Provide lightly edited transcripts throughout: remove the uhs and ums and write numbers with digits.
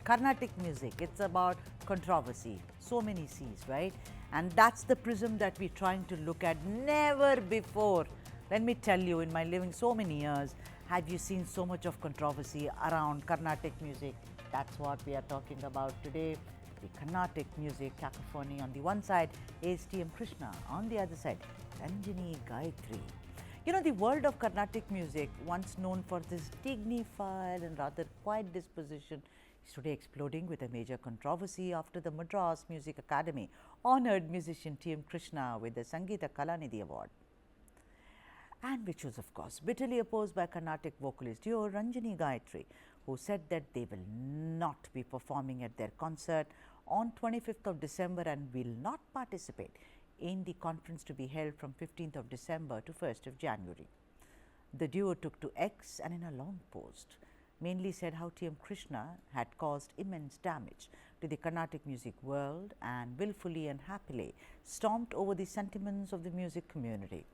Carnatic music, it's about controversy, so many C's, right? And that's the prism that we're trying to look at. Never before, let me tell you, in my living so many years, have you seen so much of controversy around Carnatic music? That's what we are talking about today. The Carnatic music cacophony. On the one side is T M Krishna, on the other side, Ranjani-Gayatri. You know, the world of Carnatic music, once known for this dignified and rather quiet disposition, is today exploding with a major controversy after the Madras Music Academy honoured musician T M Krishna with the Sangita Kalanidhi award, and which was of course bitterly opposed by Carnatic vocalist duo Ranjani-Gayatri, who said that they will not be performing at their concert on 25th of December and will not participate in the conference to be held from 15th of December to 1st of January. The duo took to X and in a long post mainly said how T M Krishna had caused immense damage to the Carnatic music world and willfully and happily stomped over the sentiments of the music community.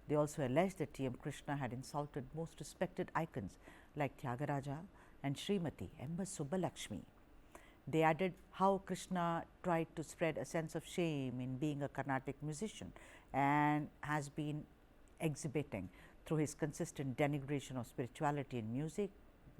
They also alleged that T M Krishna had insulted most respected icons like Tyagaraja and Srimati Emma Subbalakshmi. They added how Krishna tried to spread a sense of shame in being a Carnatic musician and has been exhibiting through his consistent denigration of spirituality in music.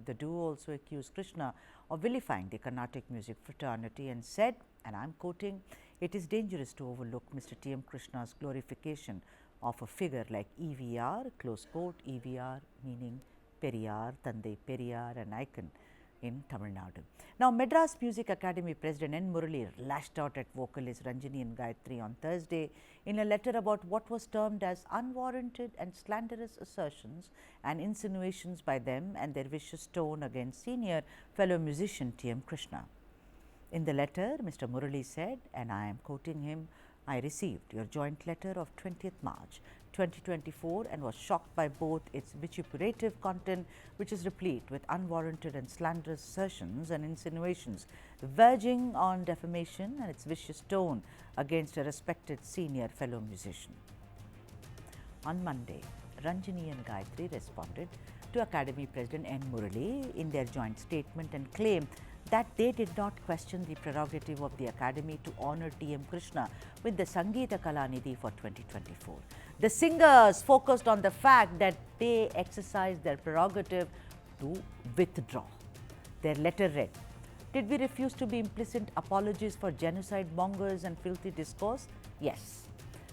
The duo also accused Krishna of vilifying the Carnatic music fraternity and said, and I am quoting, "It is dangerous to overlook Mr. T M Krishna's glorification of a figure like EVR, close quote, EVR meaning Periyar, Tandai Periyar, an icon in Tamil Nadu." Now, Madras Music Academy President N Murali lashed out at vocalists Ranjani and Gayatri on Thursday in a letter about what was termed as unwarranted and slanderous assertions and insinuations by them and their vicious tone against senior fellow musician T M Krishna. In the letter, Mr. Murali said, and I am quoting him, "I received your joint letter of 20th March 2024 and was shocked by both its vituperative content, which is replete with unwarranted and slanderous assertions and insinuations verging on defamation, and its vicious tone against a respected senior fellow musician." On Monday, Ranjani and Gayatri responded to Academy President N Murali in their joint statement and claimed that they did not question the prerogative of the Academy to honour T M Krishna with the Sangita Kalanidhi for 2024. The singers focused on the fact that they exercised their prerogative to withdraw. Their letter read, "Did we refuse to be implicit apologies for genocide mongers and filthy discourse? Yes.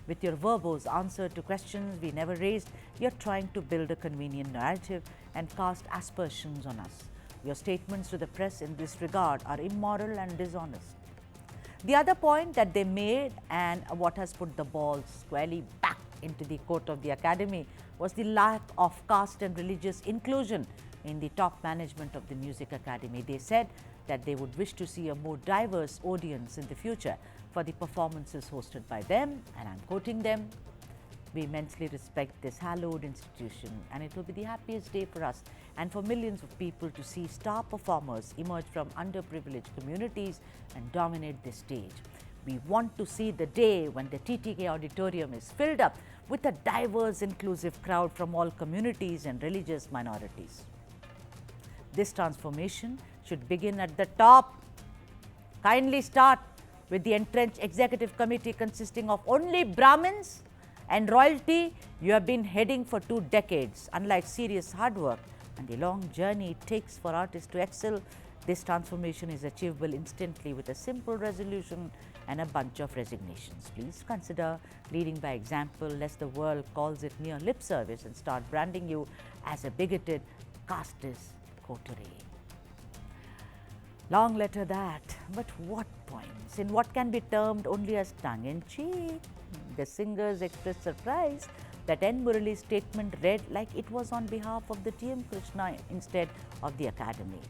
With your verbose answer to questions we never raised, you are trying to build a convenient narrative and cast aspersions on us. Your statements to the press in this regard are immoral and dishonest." The other point that they made, and what has put the ball squarely back into the court of the Academy, was the lack of caste and religious inclusion in the top management of the Music Academy. They said that they would wish to see a more diverse audience in the future for the performances hosted by them, and I am quoting them, "We immensely respect this hallowed institution, and it will be the happiest day for us and for millions of people to see star performers emerge from underprivileged communities and dominate this stage. We want to see the day when the TTK auditorium is filled up with a diverse, inclusive crowd from all communities and religious minorities. This transformation should begin at the top. Kindly start with the entrenched executive committee consisting of only Brahmins and royalty you have been heading for 2 decades. Unlike serious hard work and the long journey it takes for artists to excel, this transformation is achievable instantly with a simple resolution and a bunch of resignations. Please consider leading by example, lest the world calls it mere lip service and start branding you as a bigoted casteist coterie." Long letter that, but what points in what can be termed only as tongue-in-cheek? The singers expressed surprise that N Murali's statement read like it was on behalf of the T M Krishna instead of the Academy.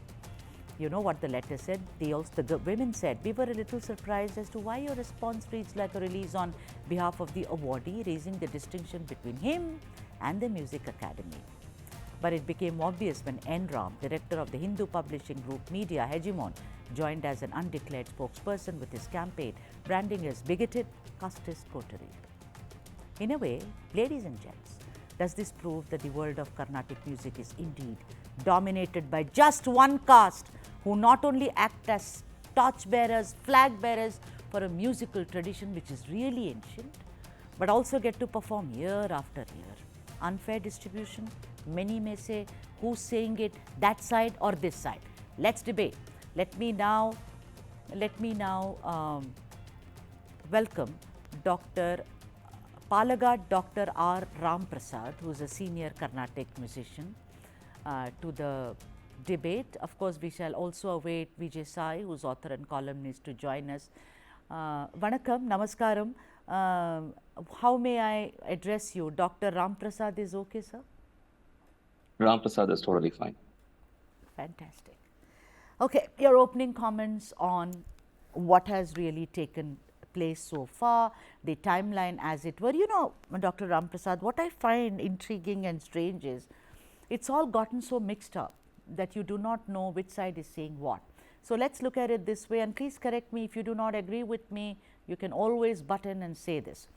You know what the letter said? The women said, "We were a little surprised as to why your response reads like a release on behalf of the awardee, raising the distinction between him and the Music Academy." But it became obvious when N Ram, director of the Hindu publishing group Media Hegemon, joined as an undeclared spokesperson with his campaign branding as bigoted casteist coterie. In a way, ladies and gents, does this prove that the world of Carnatic music is indeed dominated by just one caste who not only act as torch bearers, flag bearers for a musical tradition which is really ancient, but also get to perform year after year. Unfair distribution, many may say, who's saying it, that side or this side? Let's debate. Let me now welcome Dr. Palagad Dr. R. Ram Prasad, who is a senior Carnatic musician, to the debate. Of course, we shall also await Vijay Sai, who is author and columnist, to join us. Vanakkam, Namaskaram. How may I address you? Dr. Ram Prasad is okay, sir? Ram Prasad is totally fine. Fantastic. Okay, your opening comments on what has really taken place so far, the timeline as it were. You know, Dr. Ram Prasad, what I find intriguing and strange is it's all gotten so mixed up that you do not know which side is saying what. So, let us look at it this way, and please correct me if you do not agree with me, you can always butt in and say this.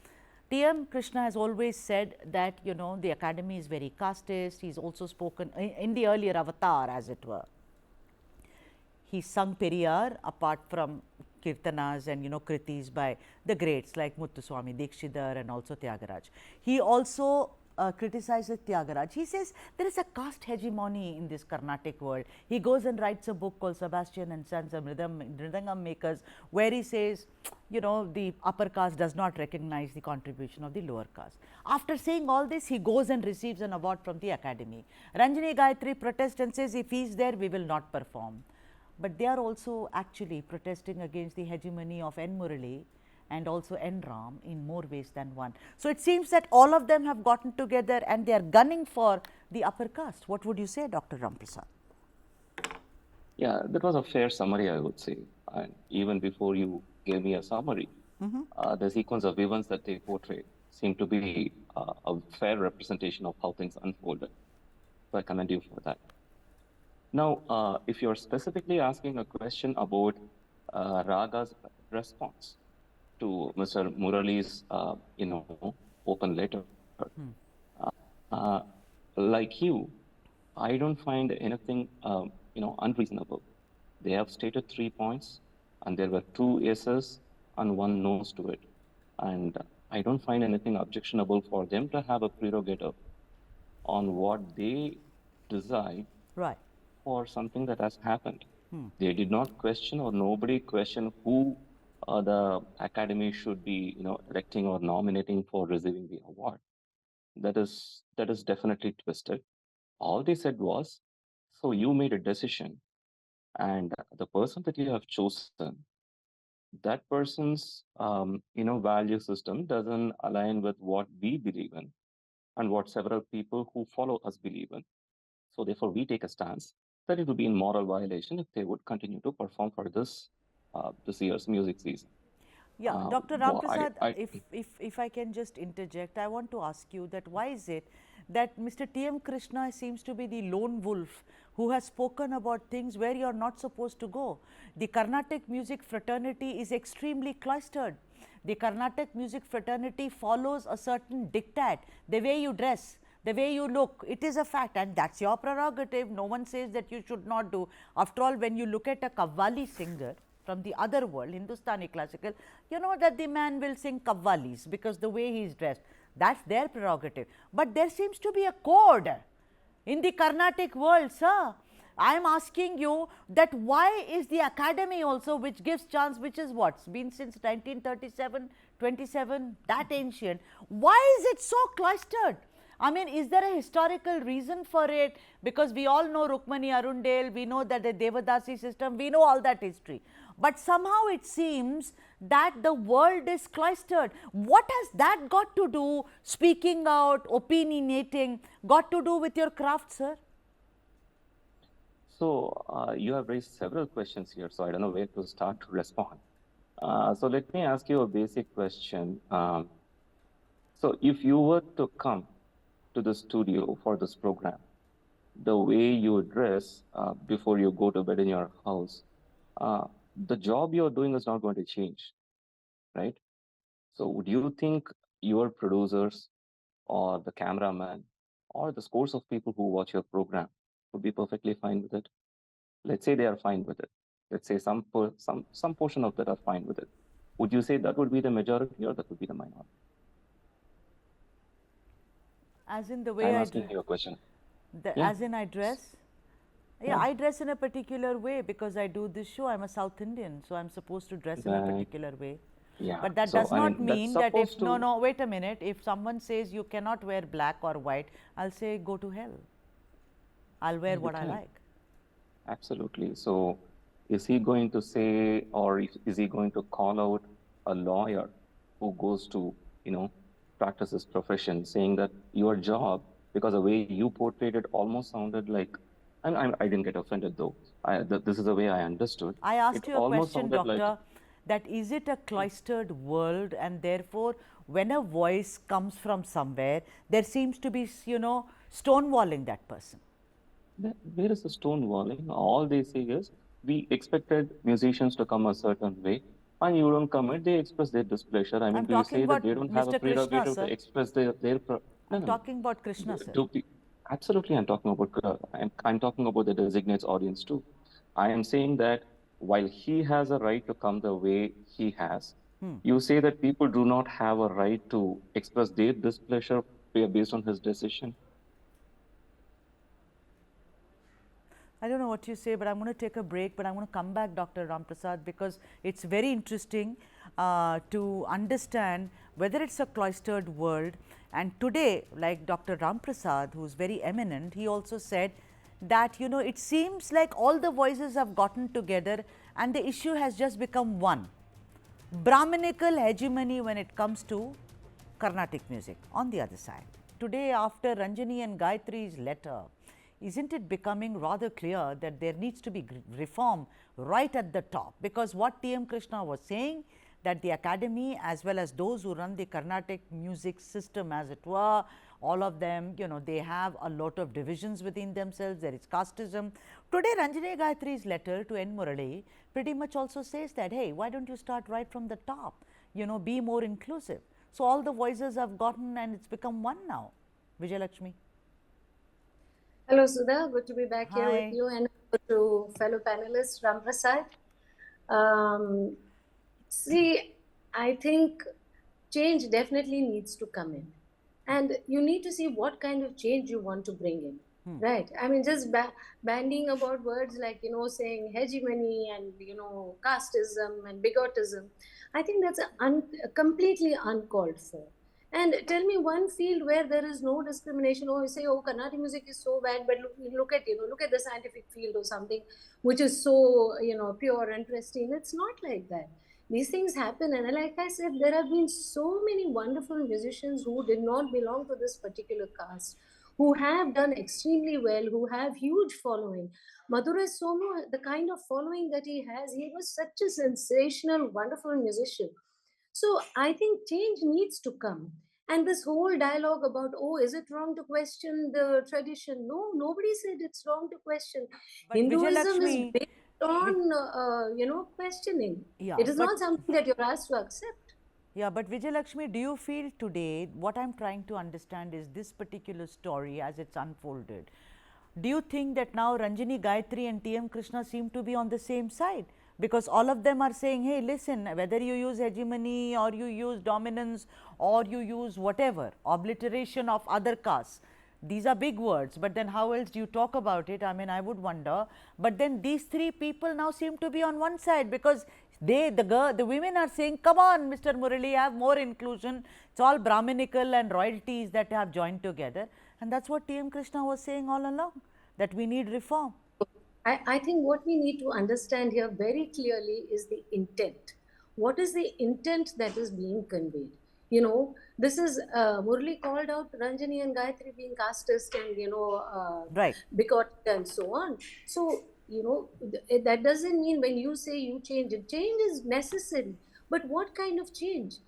T M Krishna has always said that, you know, the academy is very casteist. He has also spoken in the earlier avatar, as it were. He sung Periyar apart from kirtanas and, you know, kritis by the greats like Muthuswami Dikshidhar and also Tyagaraj. He also criticizes Tyagaraj. He says there is a caste hegemony in this Carnatic world. He goes and writes a book called Sebastian and Sons, the Mridangam Makers, where he says, you know, the upper caste does not recognize the contribution of the lower caste. After saying all this, he goes and receives an award from the academy. Ranjani-Gayatri protests and says, if he is there, we will not perform. But they are also actually protesting against the hegemony of N Murali and also N Ram in more ways than one. So, it seems that all of them have gotten together and they are gunning for the upper caste. What would you say, Dr. Ram Prasad? Yeah, that was a fair summary, I would say. And even before you gave me a summary, the sequence of events that they portrayed seemed to be a fair representation of how things unfolded. So I commend you for that. Now, if you're specifically asking a question about Raga's response to Mr. Murali's, open letter, like you, I don't find anything, unreasonable. They have stated 3 points, and there were 2 yeses and 1 no's to it. And I don't find anything objectionable for them to have a prerogative on what they decide for something that has happened. They did not question, or nobody questioned who the academy should be, electing or nominating for receiving the award. That is definitely twisted. All they said was, so you made a decision, and the person that you have chosen, that person's value system doesn't align with what we believe in and what several people who follow us believe in. So therefore, we take a stance that it would be in moral violation if they would continue to perform for this year's music season. Yeah, Dr. Ram Prasad, if I can just interject, I want to ask you that why is it that Mr. T M Krishna seems to be the lone wolf who has spoken about things where you are not supposed to go. The Carnatic music fraternity is extremely cloistered. The Carnatic music fraternity follows a certain diktat, the way you dress, the way you look, it is a fact, and that's your prerogative. No one says that you should not do. After all, when you look at a Qawwali singer from the other world, Hindustani classical, you know that the man will sing Qawwalis because the way he is dressed, that's their prerogative. But there seems to be a code in the Carnatic world, sir. I am asking you that why is the academy also, which gives chance, which is what's been since 1937, 27, that ancient, why is it so cloistered? I mean, is there a historical reason for it? Because we all know Rukmani Arundale, we know that the Devadasi system, we know all that history. But somehow it seems that the world is cloistered. What has that got to do, speaking out, opinionating, got to do with your craft, sir? So, you have raised several questions here, so I don't know where to start to respond. So, let me ask you a basic question. So, if you were to come to the studio for this program, the way you dress before you go to bed in your house, the job you're doing is not going to change, right? So would you think your producers or the cameraman or the scores of people who watch your program would be perfectly fine with it? Let's say they are fine with it. Let's say some portion of that are fine with it. Would you say that would be the majority or that would be the minority? As in the way I'm I asking you a question. as in I dress? Yeah, I dress in a particular way because I do this show. I'm a South Indian, so I'm supposed to dress in a particular way. Yeah. But that So, does I not mean, that's mean that if, supposed to. no, wait a minute. If someone says you cannot wear black or white, I'll say go to hell. I'll wear what I like. Absolutely. So, is he going to say, or is he going to call out a lawyer who goes to, practice his profession, saying that your job, because the way you portrayed it almost sounded like, I didn't get offended though. This is the way I understood. I asked It you a almost question, sounded doctor, that is it a cloistered world, and therefore when a voice comes from somewhere, there seems to be, stonewalling that person. There is a stonewalling. All they say is, we expected musicians to come a certain way, and you don't come in, they express their displeasure. I mean, I'm do you talking say that about they don't have a Mr. Krishna, prerogative sir. to express their no, I'm no. talking about Krishna, sir. Absolutely, I'm talking about I'm talking about the designates audience too. I am saying that while he has a right to come the way he has, you say that people do not have a right to express their displeasure based on his decision. I don't know what you say, but I'm going to take a break, but I'm going to come back, Dr. Ramprasad, because it's very interesting to understand whether it's a cloistered world. And today, like Dr. Ramprasad, who's very eminent, he also said that, it seems like all the voices have gotten together and the issue has just become one. Brahminical hegemony when it comes to Carnatic music on the other side. Today, after Ranjani and Gayatri's letter, isn't it becoming rather clear that there needs to be reform right at the top? Because what T M Krishna was saying, that the academy as well as those who run the Carnatic music system, as it were, all of them, they have a lot of divisions within themselves. There is castism. Today, Ranjani-Gayatri's letter to N Murali pretty much also says that, hey, why don't you start right from the top? Be more inclusive. So all the voices have gotten, and it's become one now. Vijayalakshmi. Hello, Sudha. Good to be back Hi. here with you, and to fellow panelist Ramprasad. See, I think change definitely needs to come in, and you need to see what kind of change you want to bring in. Right. I mean, just bandying about words like, saying hegemony and, casteism and bigotism, I think that's completely uncalled for. And tell me one field where there is no discrimination. Or you say, oh, Carnatic music is so bad, but look at the scientific field or something which is so, pure and pristine. It's not like that. These things happen, and like I said, there have been so many wonderful musicians who did not belong to this particular caste, who have done extremely well, who have huge following. Madurai Somu, the kind of following that he has, he was such a sensational, wonderful musician. So I think change needs to come. And this whole dialogue about, oh, is it wrong to question the tradition? No, nobody said it's wrong to question. But Hinduism is Vijayalakshmi, based on, questioning. Yeah, it is not something that you're asked to accept. Yeah, but Vijayalakshmi, do you feel today, what I'm trying to understand is this particular story as it's unfolded. Do you think that now Ranjani-Gayatri and T M Krishna seem to be on the same side? Because all of them are saying, hey, listen, whether you use hegemony or you use dominance or you use whatever, obliteration of other castes, these are big words, but then how else do you talk about it? I mean, I would wonder. But then these three people now seem to be on one side, because the women are saying, come on, Mr. Murali, have more inclusion. It's all Brahminical and royalties that have joined together. And that's what T M Krishna was saying all along, that we need reform. I think what we need to understand here very clearly is the intent. What is the intent that is being conveyed? This is Murali called out Ranjani and Gayatri being casteist and, right, bigoted and so on. So, that doesn't mean when you say you change it, change is necessary. But what kind of change?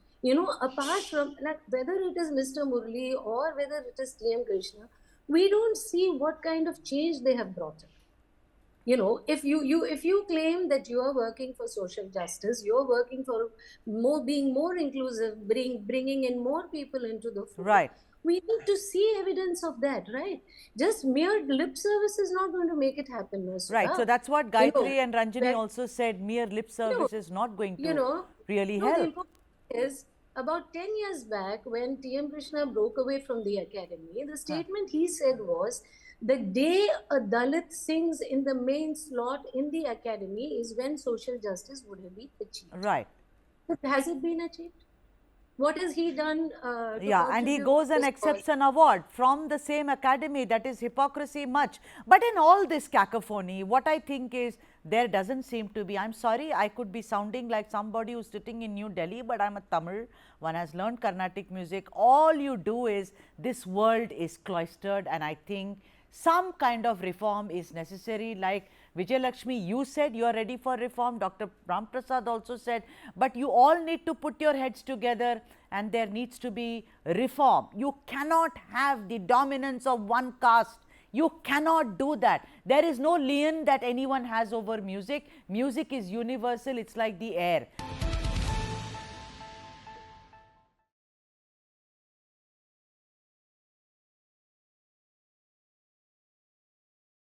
Apart from, like, whether it is Mr. Murali or whether it is T M Krishna, we don't see what kind of change they have brought up. If you claim that you are working for social justice, you're working for being more inclusive, bringing in more people into the fold, right, We need to see evidence of that, right? Just mere lip service is not going to make it happen, no, Right. Sudha. So that's what You know, Gayatri and Ranjani that, also said. Mere lip you know, service is not going you to know, really no, the help. important thing is about 10 years back when T M Krishna broke away from the academy, the statement he said was, the day a Dalit sings in the main slot in the academy is when social justice would have been achieved. Right. But has it been achieved? What has he done to Yeah, and he contribute goes to and this accepts cause? an award from the same academy. That is hypocrisy much. But in all this cacophony, what I think is there doesn't seem to be, I'm sorry, I could be sounding like somebody who's sitting in New Delhi, but I'm a Tamil. One has learned Carnatic music. All you do is, this world is cloistered, and I think some kind of reform is necessary. Like Vijay Lakshmi, you said you are ready for reform. Dr. Ram Prasad also said, but you all need to put your heads together and there needs to be reform. You cannot have the dominance of one caste. You cannot do that. There is no lien that anyone has over music. Music is universal. It's like the air.